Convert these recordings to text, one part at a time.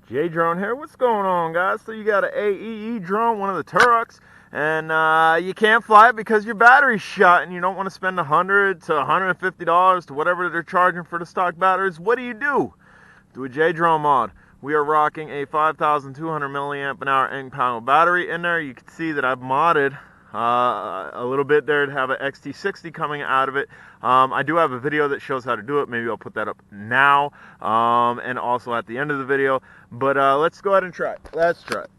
J Drone here. What's going on, guys? So you got an AEE drone, one of the Turuks, and you can't fly it because your battery's shot, and you don't want to spend $100 to $150 to whatever they're charging for the stock batteries. What do? Do a J Drone mod. We are rocking a 5,200 milliamp an hour end panel battery in there. You can see that I've modded a little bit there to have an XT60 coming out of it. I do have a video that shows how to do it. Maybe I'll put that up now and also at the end of the video. But let's go ahead and try it. Let's try it.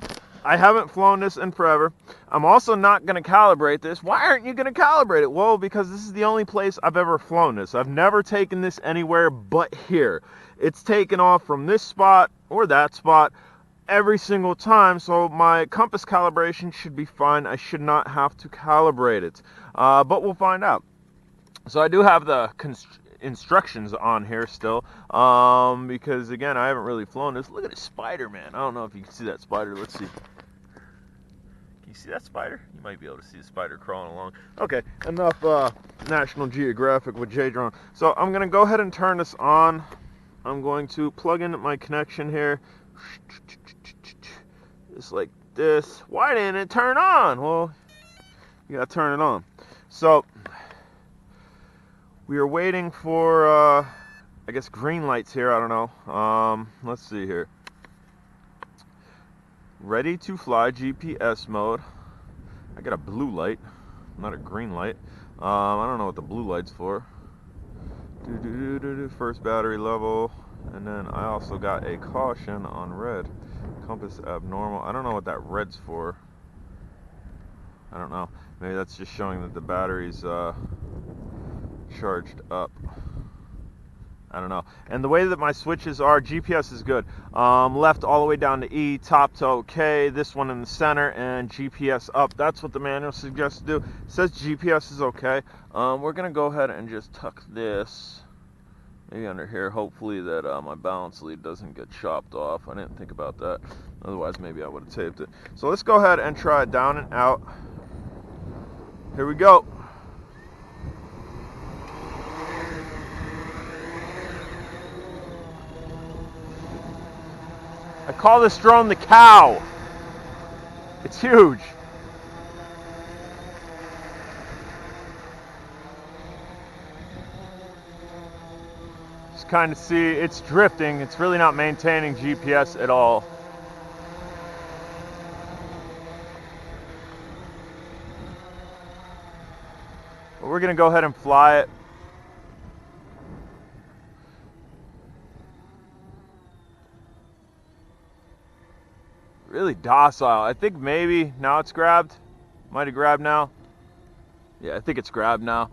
I haven't flown this in forever. I'm also not going to calibrate this. Why aren't you going to calibrate it? Well, because this is the only place I've ever flown this. I've never taken this anywhere but here. It's taken off from this spot or that spot every single time, so my compass calibration should be fine. I should not have to calibrate it, but we'll find out. So I do have the instructions on here still, because again, I haven't really flown this. Look at this spider, man. I don't know if you can see that spider. Let's see. Can you see that spider? You might be able to see the spider crawling along. Okay, enough National Geographic with J Drone. So I'm gonna go ahead and turn this on. I'm going to plug in my connection here. Just like this. Why didn't it turn on? Well, you gotta turn it on. So we are waiting for I guess green lights here. I don't know. Let's see here. Ready to fly GPS mode. I got a blue light, not a green light. I don't know what the blue light's for. First battery level, and then I also got a caution on red. Compass abnormal. I don't know what that red's for. I don't know. Maybe that's just showing that the battery's charged up. I don't know. And the way that my switches are, GPS is good. Left all the way down to E, top to OK, this one in the center, and GPS up. That's what the manual suggests to do. It says GPS is okay. We're going to go ahead and just tuck this maybe under here. Hopefully that my balance lead doesn't get chopped off. I didn't think about that. Otherwise, maybe I would have taped it. So let's go ahead and try it down and out. Here we go. I call this drone the cow. It's huge. Just kind of see it's drifting. It's really not maintaining GPS at all. But we're going to go ahead and fly it. Really docile. I think maybe now it's grabbed. Might have grabbed now. Yeah, I think it's grabbed now.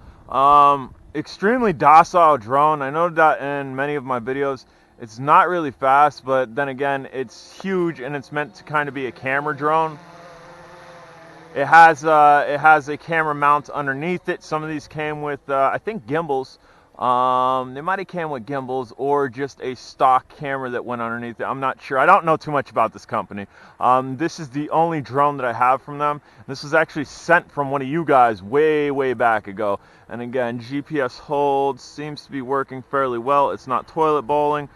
Extremely docile drone. I know that in many of my videos it's not really fast, but then again it's huge and it's meant to kind of be a camera drone. It has a camera mount underneath it. Some of these came with I think gimbals. They might have came with gimbals or just a stock camera that went underneath it. I'm not sure. I don't know too much about this company. This is the only drone that I have from them. This was actually sent from one of you guys way back ago. And again, GPS hold seems to be working fairly well. It's not toilet bowling.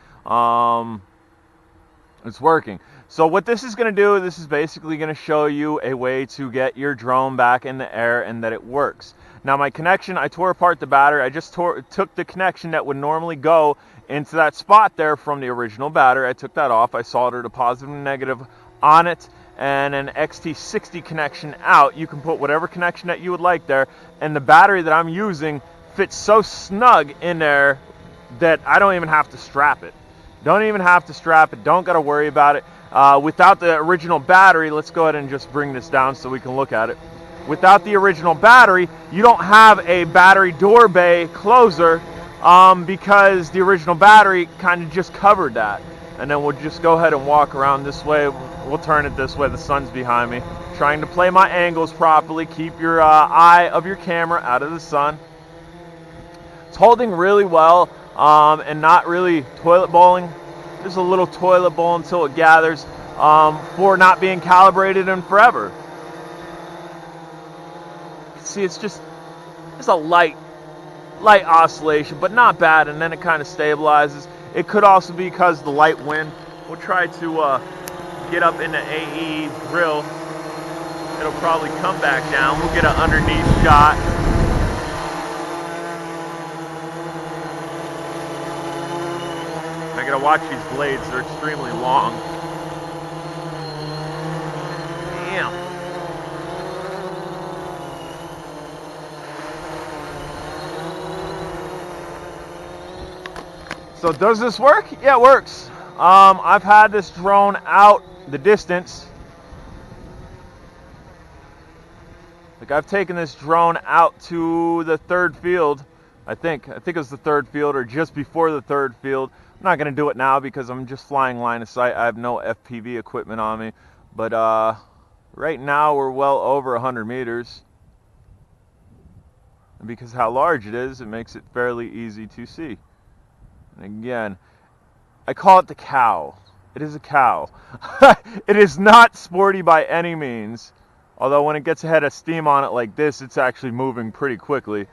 It's working. So what this is going to do, this is basically going to show you a way to get your drone back in the air and that it works. Now my connection, I tore apart the battery. I just took the connection that would normally go into that spot there from the original battery. I took that off. I soldered a positive and negative on it and an XT60 connection out. You can put whatever connection that you would like there. And the battery that I'm using fits so snug in there that I don't even have to strap it. Don't even have to strap it. Don't got to worry about it. Without the original battery, let's go ahead and just bring this down so we can look at it. Without the original battery, you don't have a battery door bay closer because the original battery kind of just covered that. And then we'll just go ahead and walk around this way. We'll turn it this way. The sun's behind me. Trying to play my angles properly. Keep your eye of your camera out of the sun. It's holding really well and not really toilet bowling. Just a little toilet bowl until it gathers for not being calibrated in forever. See, it's just a light oscillation, but not bad, and then it kind of stabilizes. It could also be because the light wind We'll try to get up into AEE's grill. It'll probably come back down. We'll get an underneath shot. I gotta watch these blades, they're extremely long. Damn. So does this work? Yeah, it works. I've had this drone out the distance. Like, I've taken this drone out to the third field. I think it was the third field or just before the third field. I'm not going to do it now because I'm just flying line of sight. I have no FPV equipment on me. But right now we're well over 100 meters. And because how large it is, it makes it fairly easy to see. And again, I call it the cow. It is a cow. It is not sporty by any means. Although when it gets a head of steam on it like this, it's actually moving pretty quickly.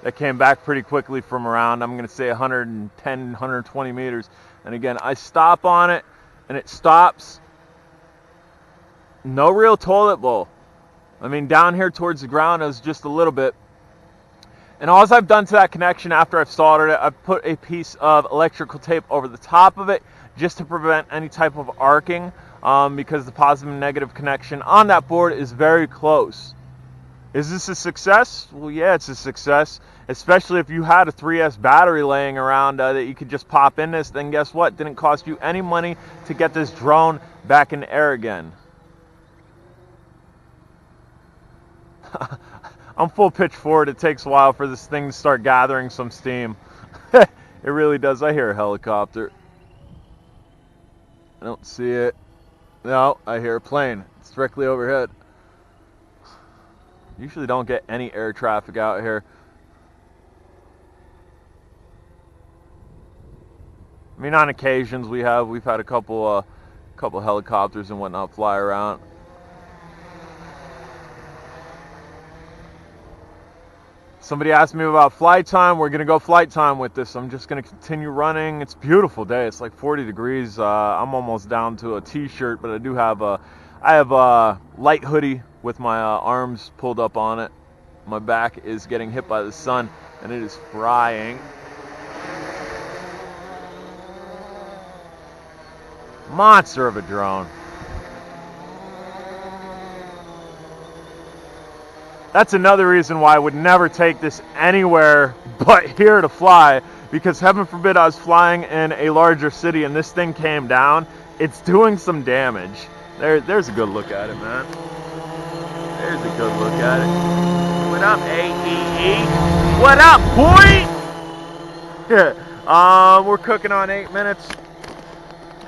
That came back pretty quickly from around, I'm going to say 110, 120 meters. And again, I stop on it, and it stops. No real toilet bowl. I mean, down here towards the ground is just a little bit. And all I've done to that connection after I've soldered it, I've put a piece of electrical tape over the top of it just to prevent any type of arcing, because the positive and negative connection on that board is very close. Is this a success? Well, yeah, it's a success, especially if you had a 3S battery laying around that you could just pop in this. Then guess what? Didn't cost you any money to get this drone back in the air again. I'm full pitch forward. It takes a while for this thing to start gathering some steam. It really does. I hear a helicopter. I don't see it. No, I hear a plane. It's directly overhead. Usually don't get any air traffic out here. I mean, on occasions we've had a couple helicopters and whatnot fly around. Somebody asked me about flight time. We're gonna go flight time with this. I'm just gonna continue running. It's a beautiful day. It's like 40 degrees. I'm almost down to a t-shirt, but I have a light hoodie with my arms pulled up on it. My back is getting hit by the sun, and it is frying. Monster of a drone. That's another reason why I would never take this anywhere but here to fly, because heaven forbid I was flying in a larger city and this thing came down. It's doing some damage. There's a good look at it, man. There's a good look at it. What up, AEE? What up, boy? Yeah. We're cooking on 8 minutes.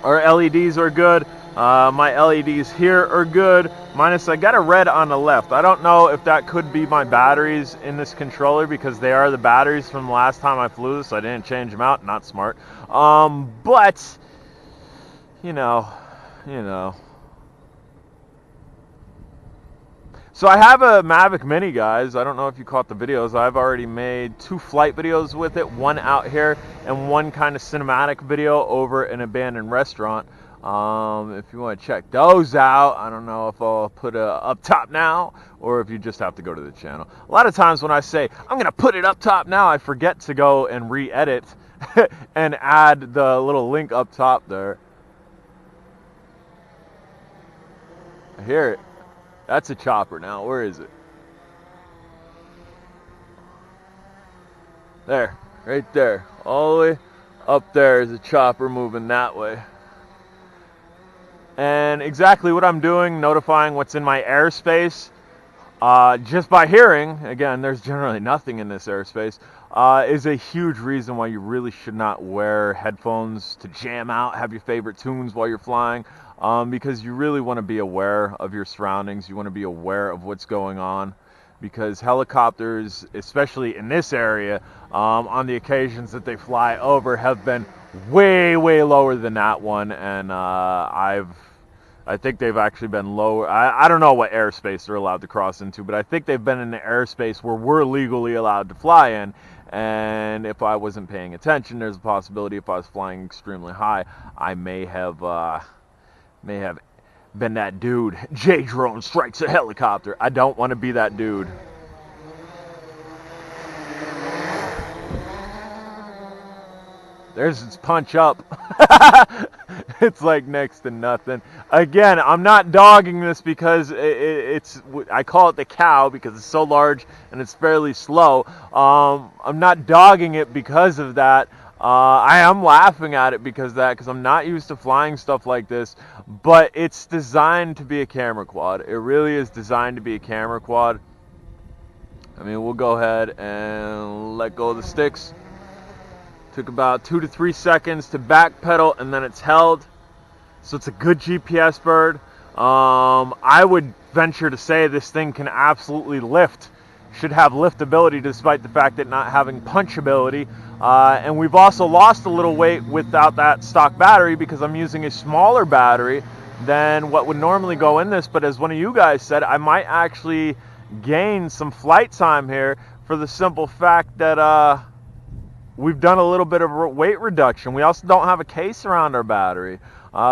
Our LEDs are good. My LEDs here are good. Minus, I got a red on the left. I don't know if that could be my batteries in this controller, because they are the batteries from the last time I flew this. So I didn't change them out. Not smart. But you know. So I have a Mavic Mini, guys. I don't know if you caught the videos. I've already made 2 flight videos with it. One out here and one kind of cinematic video over an abandoned restaurant. If you want to check those out, I don't know if I'll put it up top now or if you just have to go to the channel. A lot of times when I say I'm going to put it up top now, I forget to go and re-edit and add the little link up top there. I hear it. That's a chopper now. Where is it? There, right there. All the way up there is a chopper moving that way. And exactly what I'm doing, notifying what's in my airspace, just by hearing, again, there's generally nothing in this airspace, is a huge reason why you really should not wear headphones to jam out, have your favorite tunes while you're flying, because you really want to be aware of your surroundings. You want to be aware of what's going on, because helicopters, especially in this area, on the occasions that they fly over, have been way lower than that one, and I think they've actually been lower. I don't know what airspace they're allowed to cross into, but I think they've been in the airspace where we're legally allowed to fly in, And if I wasn't paying attention, there's a possibility if I was flying extremely high, I may have been that dude. J drone strikes a helicopter. I don't want to be that dude. There's its punch up. It's like next to nothing. Again, I'm not dogging this because it's I call it the cow because it's so large and it's fairly slow. I'm not dogging it because of that. I am laughing at it because I'm not used to flying stuff like this. But it's designed to be a camera quad. It really is designed to be a camera quad. I mean, we'll go ahead and let go of the sticks. Took about 2 to 3 seconds to backpedal, and then it's held. So it's a good GPS bird. I would venture to say this thing can absolutely lift. Should have liftability despite the fact that not having punchability. And we've also lost a little weight without that stock battery because I'm using a smaller battery than what would normally go in this. But as one of you guys said, I might actually gain some flight time here for the simple fact that we've done a little bit of weight reduction. We also don't have a case around our battery.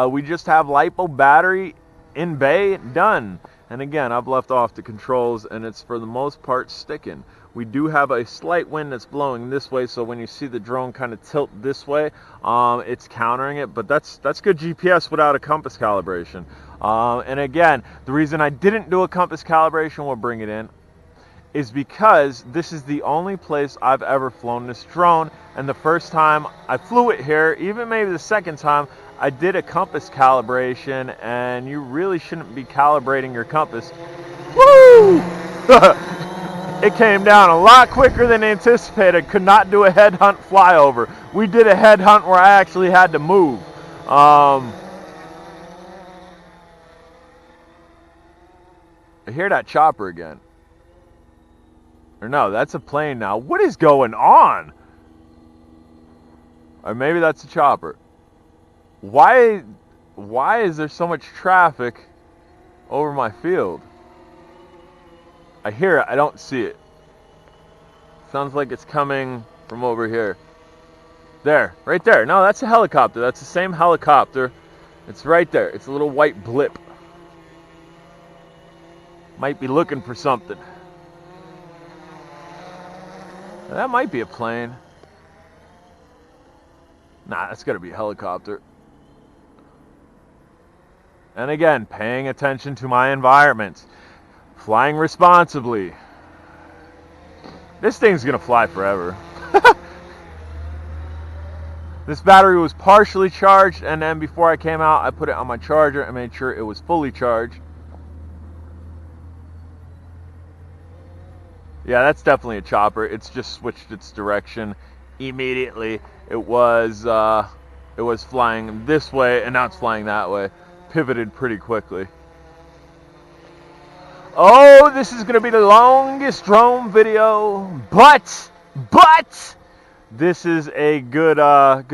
We just have LiPo battery in bay, done. And again, I've left off the controls and it's for the most part sticking. We do have a slight wind that's blowing this way, so when you see the drone kind of tilt this way, it's countering it, but that's good GPS without a compass calibration. And again, the reason I didn't do a compass calibration, we'll bring it in, is because this is the only place I've ever flown this drone, and the first time I flew it here, even maybe the second time, I did a compass calibration, and you really shouldn't be calibrating your compass. Woo! It came down a lot quicker than anticipated. Could not do a headhunt flyover. We did a headhunt where I actually had to move. I hear that chopper again. Or no, that's a plane now. What is going on? Or maybe that's a chopper. Why is there so much traffic over my field? I hear it, I don't see it. Sounds like it's coming from over here. There, right there. No, that's a helicopter. That's the same helicopter. It's right there. It's a little white blip. Might be looking for something. That might be a plane. Nah, that's got to be a helicopter. And again, paying attention to my environment. Flying responsibly. This thing's going to fly forever. This battery was partially charged, and then before I came out, I put it on my charger and made sure it was fully charged. Yeah, that's definitely a chopper. It's just switched its direction immediately. It was flying this way, and now it's flying that way. Pivoted pretty quickly. Oh, this is going to be the longest drone video, but this is a good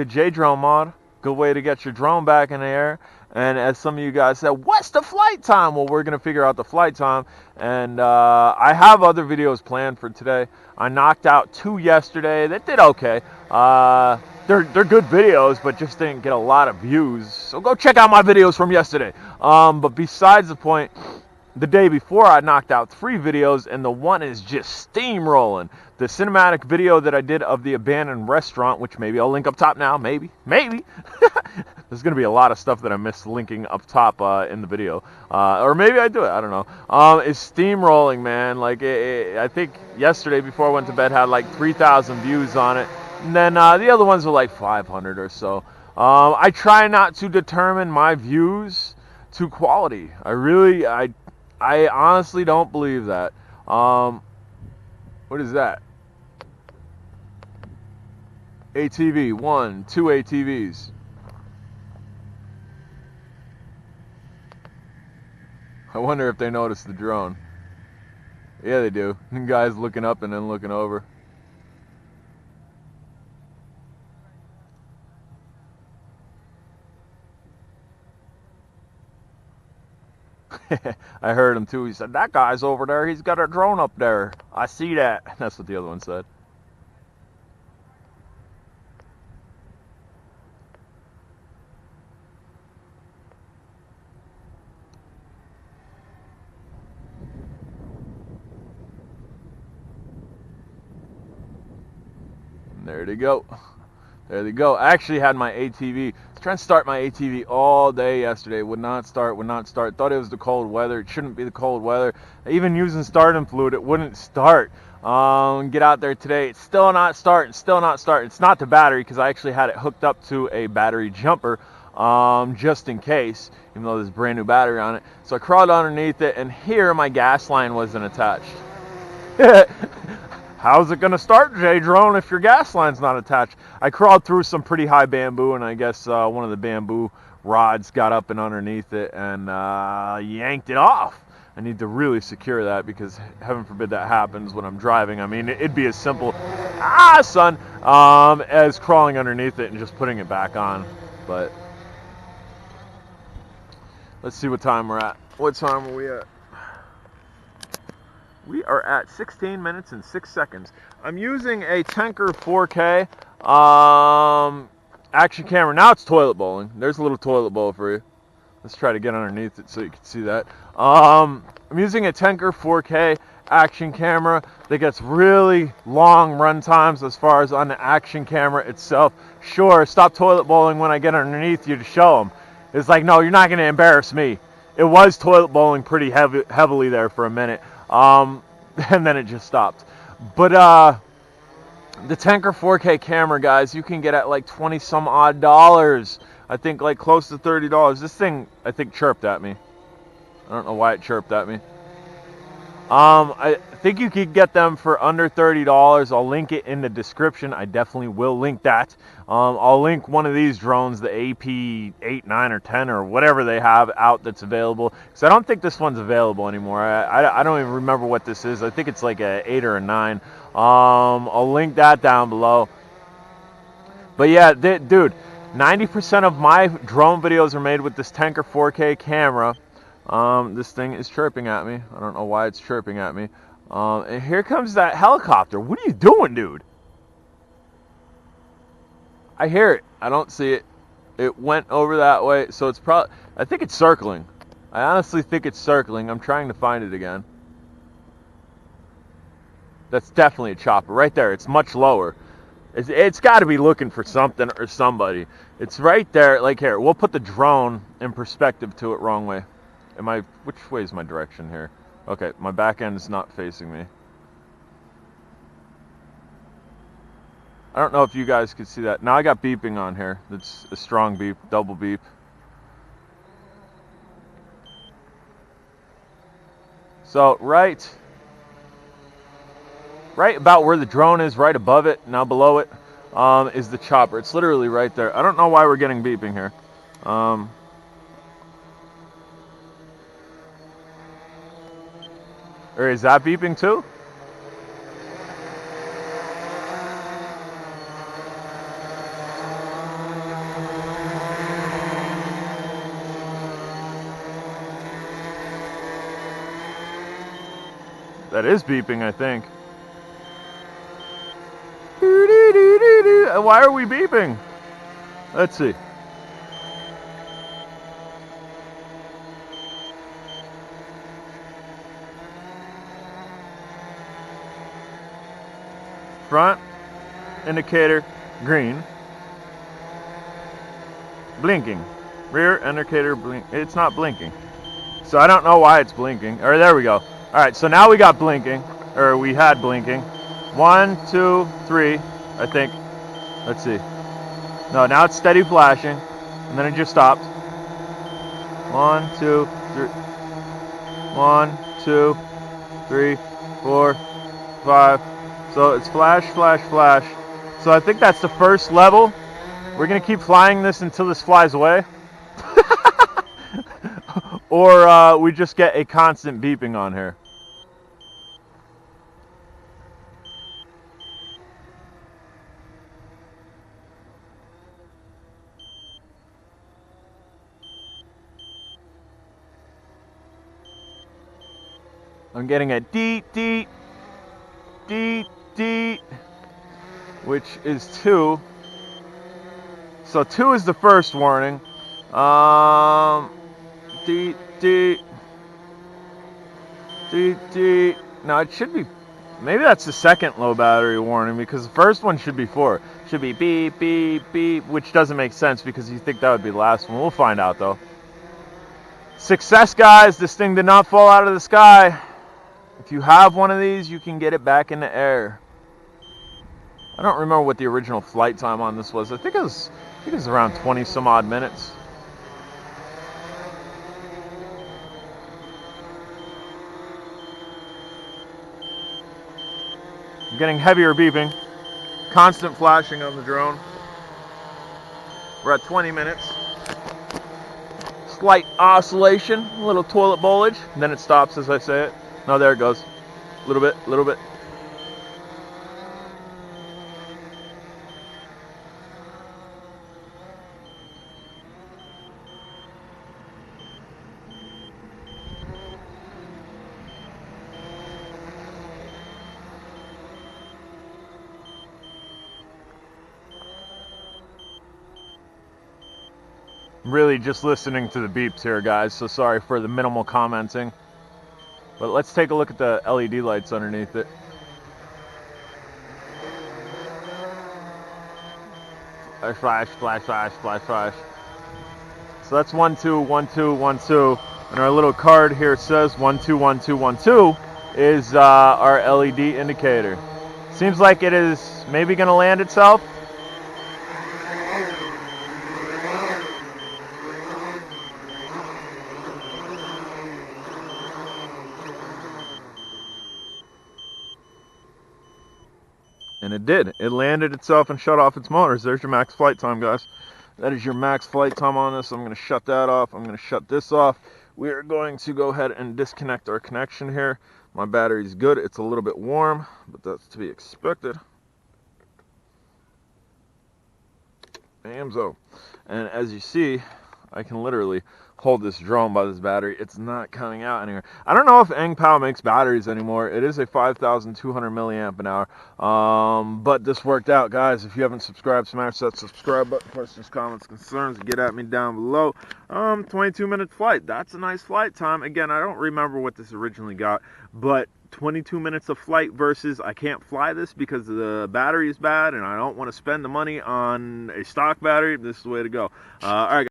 J-drone mod. Good way to get your drone back in the air. And as some of you guys said, what's the flight time? Well, we're going to figure out the flight time. And I have other videos planned for today. I knocked out 2 yesterday that did okay. They're good videos, but just didn't get a lot of views. So go check out my videos from yesterday. But besides the point, the day before I knocked out 3 videos, and the one is just steamrolling. The cinematic video that I did of the abandoned restaurant, which maybe I'll link up top now, maybe. There's going to be a lot of stuff that I missed linking up top in the video. Or maybe I do it, I don't know. It's steamrolling, man. Like, I think yesterday before I went to bed had like 3,000 views on it. And then the other ones were like 500 or so. I try not to determine my views to quality. I honestly don't believe that. What is that? ATV, 1, 2 ATVs. I wonder if they noticed the drone. Yeah, they do. Guys looking up and then looking over. I heard him too. He said, that guy's over there. He's got a drone up there. I see that. That's what the other one said. There they go. There they go. I actually had my ATV. I was trying to start my ATV all day yesterday. Would not start. Thought it was the cold weather. It shouldn't be the cold weather. Even using starting fluid, it wouldn't start. Get out there today. It's still not starting. It's not the battery, because I actually had it hooked up to a battery jumper, just in case, even though there's a brand new battery on it. So I crawled underneath it, and here my gas line wasn't attached. How's it going to start, J-Drone, if your gas line's not attached? I crawled through some pretty high bamboo, and I guess one of the bamboo rods got up and underneath it and yanked it off. I need to really secure that, because heaven forbid that happens when I'm driving. I mean, it'd be as simple, son, as crawling underneath it and just putting it back on. But let's see what time we're at. What time are we at? We are at 16 minutes and 6 seconds. I'm using a Tenker 4K action camera. Now it's toilet bowling. There's a little toilet bowl for you. Let's try to get underneath it so you can see that. I'm using a Tenker 4K action camera that gets really long run times as far as on the action camera itself. Sure, stop toilet bowling when I get underneath you to show them. It's like, no, you're not going to embarrass me. It was toilet bowling pretty heavily there for a minute. And then it just stopped. But the Tenker 4K camera, guys, you can get at like 20 some odd dollars. I think like close to $30. This thing, I think, chirped at me. I don't know why it chirped at me. I think you could get them for under $30. I'll link it in the description. I definitely will link that. I'll link one of these drones, the AP9 or 10 or whatever they have out that's available. Because I don't think this one's available anymore. I don't even remember what this is. I think it's like a 8 or a 9. I'll link that down below. But yeah, dude, 90% of my drone videos are made with this Tenker 4K camera. This thing is chirping at me. I don't know why it's chirping at me. And here comes that helicopter. What are you doing, dude? I hear it. I don't see it. It went over that way, so it's probably... I think it's circling. I honestly think it's circling. I'm trying to find it again. That's definitely a chopper. Right there. It's much lower. It's got to be looking for something or somebody. It's right there. Like, here, we'll put the drone in perspective to it. Wrong way. Which way is my direction here? Okay, my back end is not facing me. I don't know if you guys could see that. Now I got beeping on here. That's a strong beep, double beep. So right about where the drone is, right above it, now below it, is the chopper. It's literally right there. I don't know why we're getting beeping here. Or is that beeping too? That is beeping, I think. Why are we beeping? Let's see. Front indicator green, blinking. Rear indicator blink. It's not blinking, so I don't know why it's blinking. Or there we go. All right, so now we got blinking, or we had blinking. 1, 2, 3, I think. Let's see. No, now it's steady flashing, and then it just stopped. 1, 2, 3. 1, 2, 3, 4, 5. So it's flash, flash, flash. So I think that's the first level. We're going to keep flying this until this flies away. Or we just get a constant beeping on here. I'm getting a deet, deet, deet, deet, which is 2. So 2 is the first warning. Deet, deet, deet, deet. Now it should be Maybe that's the second low battery warning, because the first one should be 4. Should be beep, beep, beep, which doesn't make sense because you think that would be the last one. We'll find out, though. Success, guys. This thing did not fall out of the sky. If you have one of these, you can get it back in the air. I don't remember what the original flight time on this was. I think it was around 20 some odd minutes. I'm getting heavier beeping. Constant flashing on the drone. We're at 20 minutes. Slight oscillation, a little toilet bowlage, and then it stops as I say it. No, there it goes. A little bit, a little bit. Really just listening to the beeps here, guys, so sorry for the minimal commenting. But let's take a look at the LED lights underneath it. Flash, flash, flash, flash, flash, flash. So that's 1 2 1 2 1 2, and our little card here says 1 2 1 2 1 2 is our LED indicator. Seems like it is maybe going to land itself. And it did. It landed itself and shut off its motors. There's your max flight time, guys. That is your max flight time on this. I'm going to shut that off. I'm going to shut this off. We are going to go ahead and disconnect our connection here. My battery's good. It's a little bit warm, but that's to be expected. Bamzo. And as you see, I can literally hold this drone by this battery. It's not coming out anywhere. I don't know if Engpow makes batteries anymore. It is a 5,200 milliamp an hour. But this worked out, guys. If you haven't subscribed, smash that subscribe button. Questions, comments, concerns, get at me down below. 22-minute flight. That's a nice flight time. Again, I don't remember what this originally got, but 22 minutes of flight versus I can't fly this because the battery is bad and I don't want to spend the money on a stock battery. This is the way to go. All right.